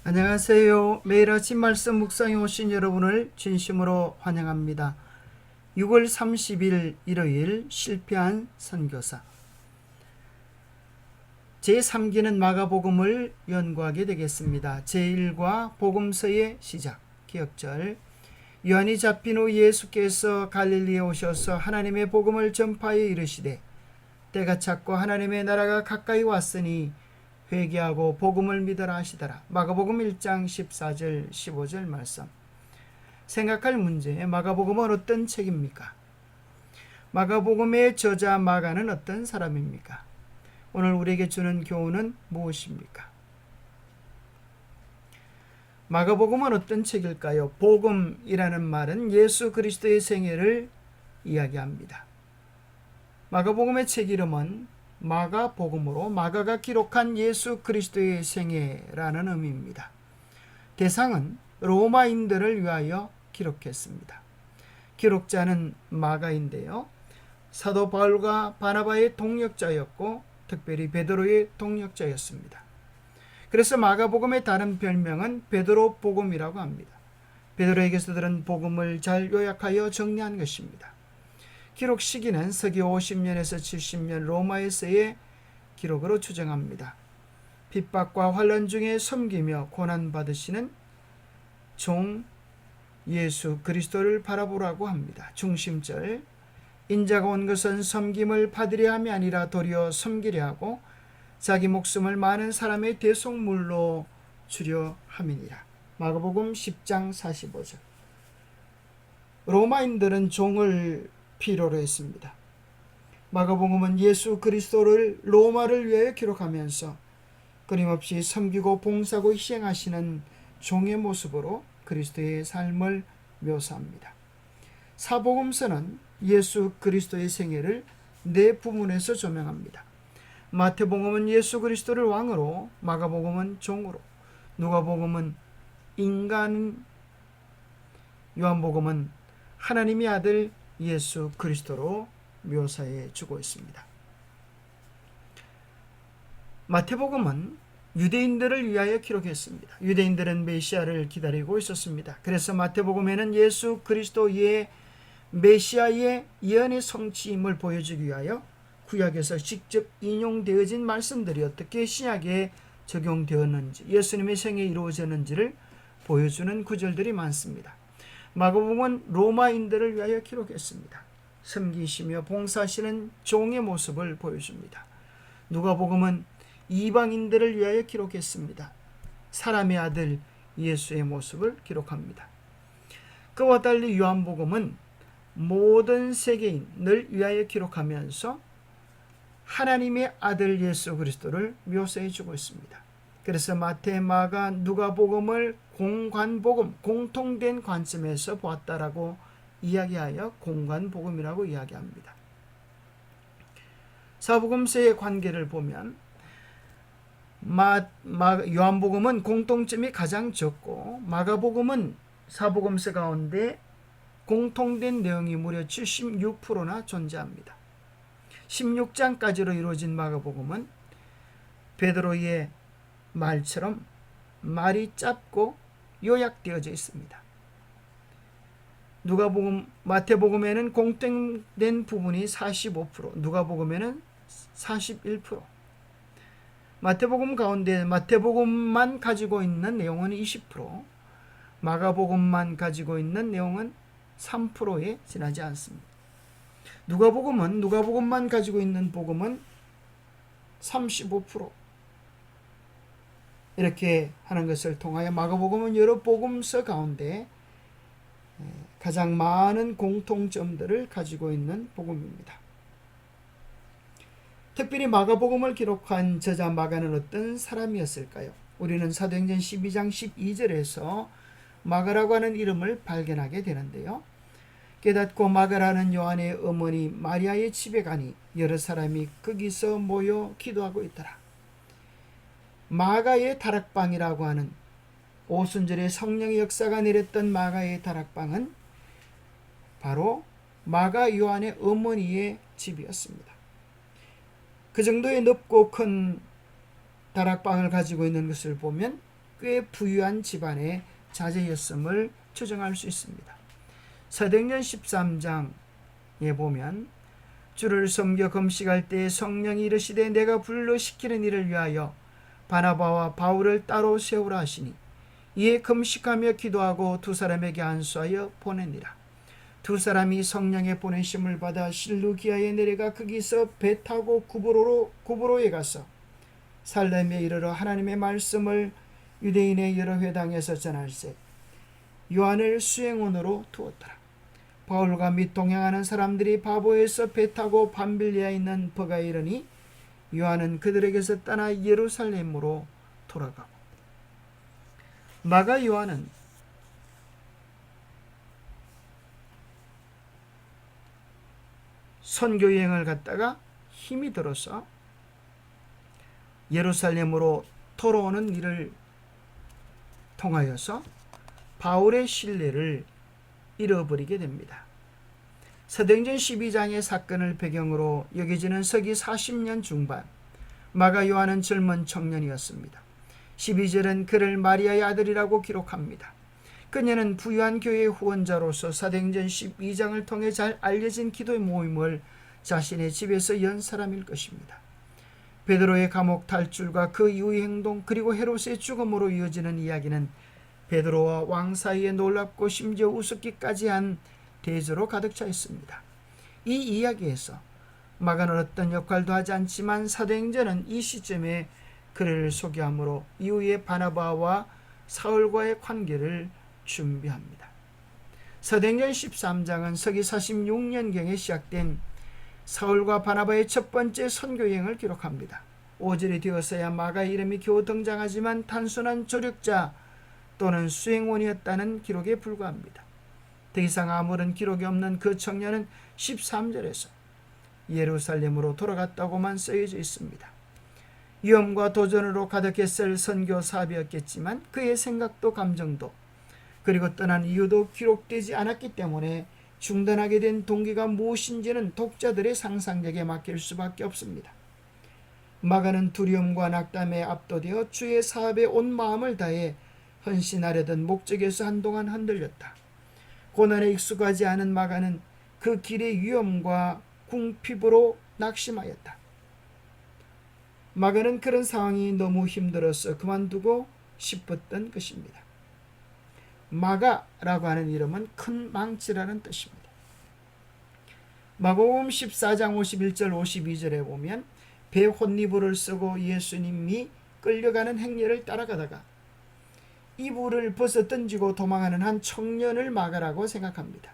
안녕하세요. 매일 아침 말씀 묵상에 오신 여러분을 진심으로 환영합니다. 6월 30일 일요일 실패한 선교사 제3기는 마가복음을 연구하게 되겠습니다. 제1과 복음서의 시작 기억절 요한이 잡힌 후 예수께서 갈릴리에 오셔서 하나님의 복음을 전파하여 이르시되 때가 찼고 하나님의 나라가 가까이 왔으니 회개하고 복음을 믿으라 하시더라. 마가복음 1장 14절 15절 말씀. 생각할 문제, 마가복음은 어떤 책입니까? 마가복음의 저자 마가는 어떤 사람입니까? 오늘 우리에게 주는 교훈은 무엇입니까? 마가복음은 어떤 책일까요? 복음이라는 말은 예수 그리스도의 생애를 이야기합니다. 마가복음의 책 이름은 마가복음으로 마가가 기록한 예수 그리스도의 생애라는 의미입니다. 대상은 로마인들을 위하여 기록했습니다. 기록자는 마가인데요. 사도 바울과 바나바의 동역자였고 특별히 베드로의 동역자였습니다. 그래서 마가복음의 다른 별명은 베드로 복음이라고 합니다. 베드로에게서 들은 복음을 잘 요약하여 정리한 것입니다. 기록 시기는 서기 50년에서 70년 로마에서의 기록으로 추정합니다. 핍박과 환난 중에 섬기며 고난받으시는 종 예수 그리스도를 바라보라고 합니다. 중심절 인자가 온 것은 섬김을 받으려 함이 아니라 도리어 섬기려 하고 자기 목숨을 많은 사람의 대속물로 주려 함이니라. 마가복음 10장 45절. 로마인들은 종을 필요로 했습니다. 마가복음은 예수 그리스도를 로마를 위하여 기록하면서 끊임없이 섬기고 봉사하고 희생하시는 종의 모습으로 그리스도의 삶을 묘사합니다. 사복음서는 예수 그리스도의 생애를 네 부분에서 조명합니다. 마태복음은 예수 그리스도를 왕으로, 마가복음은 종으로, 누가복음은 인간, 요한복음은 하나님의 아들 예수 그리스도로 묘사해 주고 있습니다. 마태복음은 유대인들을 위하여 기록했습니다. 유대인들은 메시아를 기다리고 있었습니다. 그래서 마태복음에는 예수 그리스도의 메시아의 예언의 성취임을 보여주기 위하여 구약에서 직접 인용되어진 말씀들이 어떻게 신약에 적용되었는지, 예수님의 생에 이루어졌는지를 보여주는 구절들이 많습니다. 마가복음은 로마인들을 위하여 기록했습니다. 섬기시며 봉사하시는 종의 모습을 보여줍니다. 누가복음은 이방인들을 위하여 기록했습니다. 사람의 아들 예수의 모습을 기록합니다. 그와 달리 요한복음은 모든 세계인을 위하여 기록하면서 하나님의 아들 예수 그리스도를 묘사해 주고 있습니다. 그래서 마태, 마가, 누가복음을 공관복음, 공통된 관점에서 보았다라고 이야기하여 공관복음이라고 이야기합니다. 사복음서의 관계를 보면 요한복음은 공통점이 가장 적고 마가복음은 사복음서 가운데 공통된 내용이 무려 76%나 존재합니다. 16장까지로 이루어진 마가복음은 베드로의 말처럼 말이 짧고 요약되어져 있습니다. 마태복음에는 공통된 부분이 45%, 누가복음에는 41%. 마태복음 가운데 마태복음만 가지고 있는 내용은 20%, 마가복음만 가지고 있는 내용은 3%에 지나지 않습니다. 누가복음은 누가복음만 가지고 있는 복음은 35%. 이렇게 하는 것을 통하여 마가복음은 여러 복음서 가운데 가장 많은 공통점들을 가지고 있는 복음입니다. 특별히 마가복음을 기록한 저자 마가는 어떤 사람이었을까요? 우리는 사도행전 12장 12절에서 마가라고 하는 이름을 발견하게 되는데요. 깨닫고 마가라는 요한의 어머니 마리아의 집에 가니 여러 사람이 거기서 모여 기도하고 있더라. 마가의 다락방이라고 하는 오순절에 성령의 역사가 내렸던 마가의 다락방은 바로 마가 요한의 어머니의 집이었습니다. 그 정도의 넓고 큰 다락방을 가지고 있는 것을 보면 꽤 부유한 집안의 자제였음을 추정할 수 있습니다. 사도행전 13장에 보면 주를 섬겨 금식할 때에 성령이 이르시되 내가 불러시키는 일을 위하여 바나바와 바울을 따로 세우라 하시니 이에 금식하며 기도하고 두 사람에게 안수하여 보내니라. 두 사람이 성령의 보내심을 받아 실루기아에 내려가 거기서 배 타고 구브로에 가서 살렘에 이르러 하나님의 말씀을 유대인의 여러 회당에서 전할세 요한을 수행원으로 두었더라. 바울과 및 동행하는 사람들이 바보에서 배 타고 밤빌리아에 있는 버가에 이르니 요한은 그들에게서 떠나 예루살렘으로 돌아가고, 마가 요한은 선교 여행을 갔다가 힘이 들어서 예루살렘으로 돌아오는 일을 통하여서 바울의 신뢰를 잃어버리게 됩니다. 사도행전 12장의 사건을 배경으로 여겨지는 서기 40년 중반, 마가 요한은 젊은 청년이었습니다. 12절은 그를 마리아의 아들이라고 기록합니다. 그녀는 부유한 교회의 후원자로서 사도행전 12장을 통해 잘 알려진 기도의 모임을 자신의 집에서 연 사람일 것입니다. 베드로의 감옥 탈출과 그 이후의 행동, 그리고 헤롯의 죽음으로 이어지는 이야기는 베드로와 왕 사이에 놀랍고 심지어 우습기까지 한 대조로 가득 차 있습니다. 이 이야기에서 마가는 어떤 역할도 하지 않지만 사도행전은 이 시점에 그를 소개함으로 이후에 바나바와 사울과의 관계를 준비합니다. 사도행전 13장은 서기 46년경에 시작된 사울과 바나바의 첫 번째 선교여행을 기록합니다. 5절이 되어서야 마가의 이름이 겨우 등장하지만 단순한 조력자 또는 수행원이었다는 기록에 불과합니다. 더 이상 아무런 기록이 없는 그 청년은 13절에서 예루살렘으로 돌아갔다고만 쓰여져 있습니다. 위험과 도전으로 가득했을 선교 사업이었겠지만 그의 생각도 감정도 그리고 떠난 이유도 기록되지 않았기 때문에 중단하게 된 동기가 무엇인지는 독자들의 상상력에 맡길 수밖에 없습니다. 마가는 두려움과 낙담에 압도되어 주의 사업에 온 마음을 다해 헌신하려던 목적에서 한동안 흔들렸다. 고난에 익숙하지 않은 마가는 그 길의 위험과 궁핍으로 낙심하였다. 마가는 그런 상황이 너무 힘들어서 그만두고 싶었던 것입니다. 마가라고 하는 이름은 큰 망치라는 뜻입니다. 마가복음 14장 51절 52절에 보면 배 혼니부를 쓰고 예수님이 끌려가는 행렬을 따라가다가 이불을 벗어 던지고 도망하는 한 청년을 마가라고 생각합니다.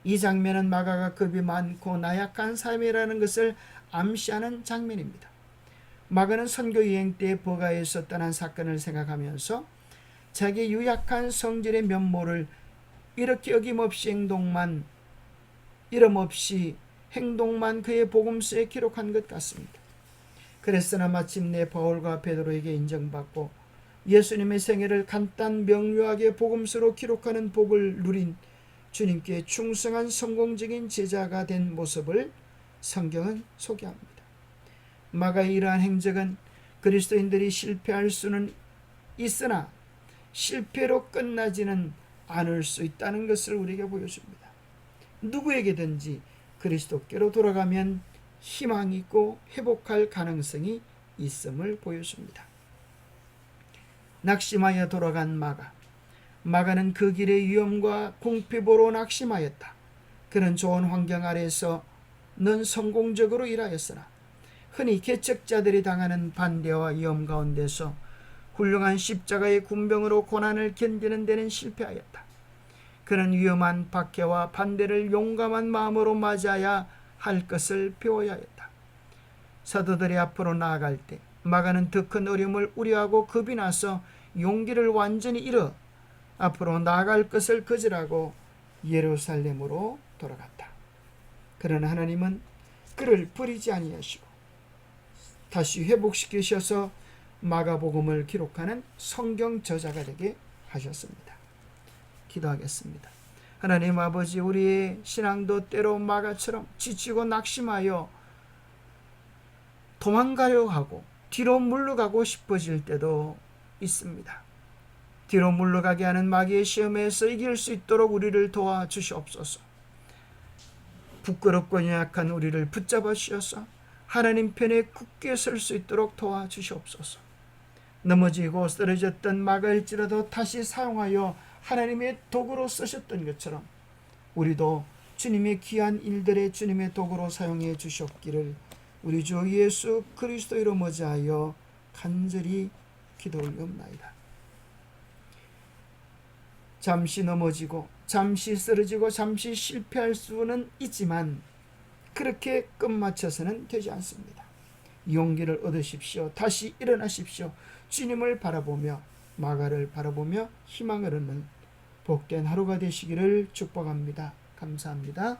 이 장면은 마가가 겁이 많고 나약한 삶이라는 것을 암시하는 장면입니다. 마가는 선교여행 때 버가에서 떠난 사건을 생각하면서 자기 유약한 성질의 면모를 이렇게 이름 없이 행동만 그의 복음서에 기록한 것 같습니다. 그랬으나 마침내 바울과 베드로에게 인정받고 예수님의 생애를 간단 명료하게 복음서로 기록하는 복을 누린 주님께 충성한 성공적인 제자가 된 모습을 성경은 소개합니다. 마가의 이러한 행적은 그리스도인들이 실패할 수는 있으나 실패로 끝나지는 않을 수 있다는 것을 우리에게 보여줍니다. 누구에게든지 그리스도께로 돌아가면 희망이 있고 회복할 가능성이 있음을 보여줍니다. 낙심하여 돌아간 마가는 그 길의 위험과 궁핍으로 낙심하였다. 그는 좋은 환경 아래서는 성공적으로 일하였으나 흔히 개척자들이 당하는 반대와 위험 가운데서 훌륭한 십자가의 군병으로 고난을 견디는 데는 실패하였다. 그는 위험한 박해와 반대를 용감한 마음으로 맞아야 할 것을 배워야 했다. 사도들이 앞으로 나아갈 때 마가는 더 큰 어려움을 우려하고 겁이 나서 용기를 완전히 잃어 앞으로 나아갈 것을 거절하고 예루살렘으로 돌아갔다. 그러나 하나님은 그를 버리지 아니하시고 다시 회복시키셔서 마가복음을 기록하는 성경 저자가 되게 하셨습니다. 기도하겠습니다. 하나님 아버지, 우리의 신앙도 때로 마가처럼 지치고 낙심하여 도망가려 하고 뒤로 물러가고 싶어질 때도 있습니다. 뒤로 물러가게 하는 마귀의 시험에서 이길 수 있도록 우리를 도와주시옵소서. 부끄럽고 연약한 우리를 붙잡아 주셔서 하나님 편에 굳게 설 수 있도록 도와주시옵소서. 넘어지고 쓰러졌던 마가일지라도 다시 사용하여 하나님의 도구로 쓰셨던 것처럼 우리도 주님의 귀한 일들에 주님의 도구로 사용해 주셨기를 우리 주 예수 그리스도로 머지하여 간절히 기도 올리옵나이다. 잠시 넘어지고 잠시 쓰러지고 잠시 실패할 수는 있지만 그렇게 끝마쳐서는 되지 않습니다. 용기를 얻으십시오. 다시 일어나십시오. 주님을 바라보며 마가를 바라보며 희망을 얻는 복된 하루가 되시기를 축복합니다. 감사합니다.